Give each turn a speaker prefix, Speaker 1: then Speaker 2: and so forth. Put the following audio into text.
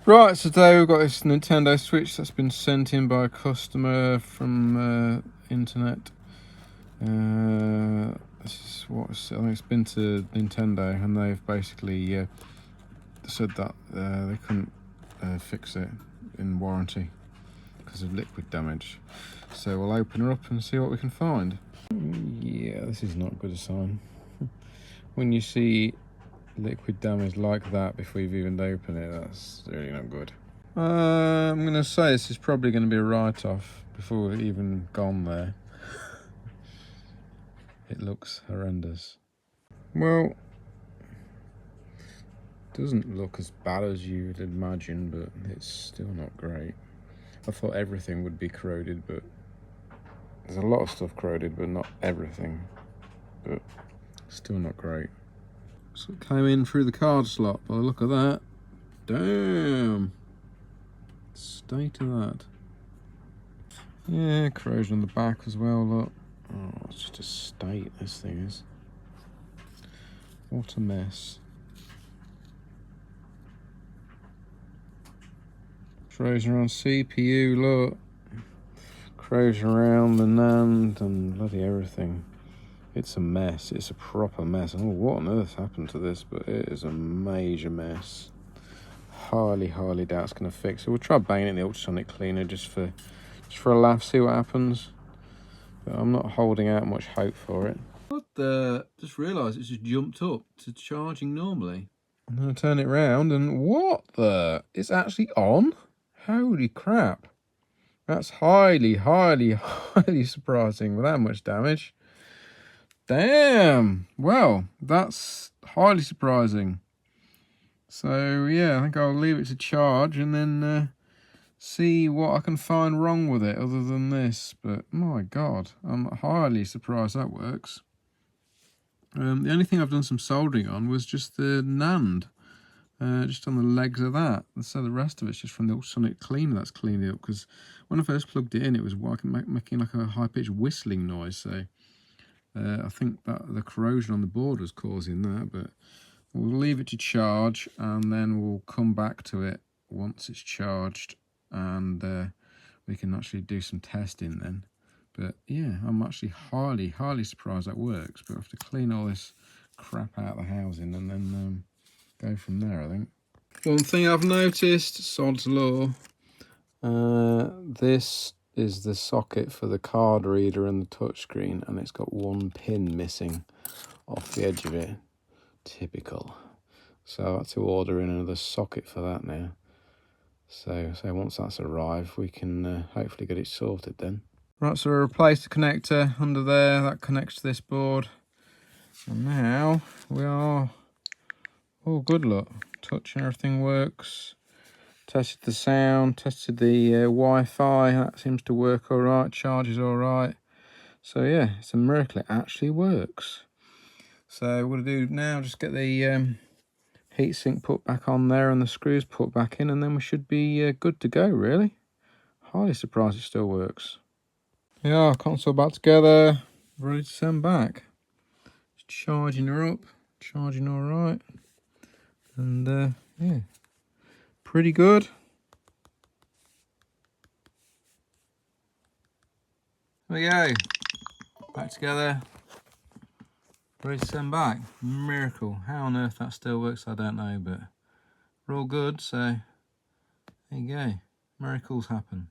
Speaker 1: Right, so today we've got this Nintendo Switch that's been sent in by a customer from internet. This is what I think it's been to Nintendo, and they've basically said that they couldn't fix it in warranty because of liquid damage. So we'll open her up and see what we can find. Yeah, this is not good a sign. When you see liquid damage like that before you've even opened it, that's really not good. I'm going to say this is probably going to be a write-off before we've even gone there. It looks horrendous. Well, it doesn't look as bad as you would imagine, but it's still not great. I thought everything would be corroded, but there's a lot of stuff corroded, but not everything. But still not great. So it came in through the card slot by the look of that. Damn! State of that. Yeah, corrosion on the back as well, look. Oh, it's just a state, this thing is. What a mess. Corrosion around CPU, look. Corrosion around the NAND and bloody everything. It's a mess, it's a proper mess. Oh, what on earth happened to this? But it is a major mess. Highly doubt it's going to fix it. We'll try banging it in the ultrasonic cleaner just for a laugh, see what happens. But I'm not holding out much hope for it. What the? Just realised it's just jumped up to charging normally. I'm going to turn it round and what the? It's actually on? Holy crap. That's highly surprising with that much damage. Damn. Well, that's highly surprising. So yeah, I think I'll leave it to charge and then see what I can find wrong with it other than this. But my God, I'm highly surprised that works. The only thing I've done some soldering on was just the NAND, just on the legs of that. And so the rest of it's just from the ultrasonic cleaner that's cleaned it up. Because when I first plugged it in, it was making like a high-pitched whistling noise. So I think that the corrosion on the board was causing that. But we'll leave it to charge and then we'll come back to it once it's charged and we can actually do some testing then. But yeah, I'm actually highly surprised that works. But I have to clean all this crap out of the housing and then go from there, I think. One thing I've noticed, sod's law, this is the socket for the card reader and the touchscreen, and it's got one pin missing off the edge of it. Typical. So I had to order in another socket for that now. So once that's arrived, we can hopefully get it sorted then. Right, so we replaced the connector under there. That connects to this board. And now we are all good, look. Touch and everything works. Tested the sound, tested the Wi-Fi. That seems to work all right. Charges all right. So yeah, it's a miracle it actually works. So what I do now, just get the heatsink put back on there and the screws put back in, and then we should be good to go, really. Highly surprised it still works. Yeah, console back together, ready to send back. Just charging her up, charging all right. And yeah, pretty good. There we go, back together, ready to send back. Miracle. How on earth that still works, I don't know, but we're all good, so there you go. Miracles happen.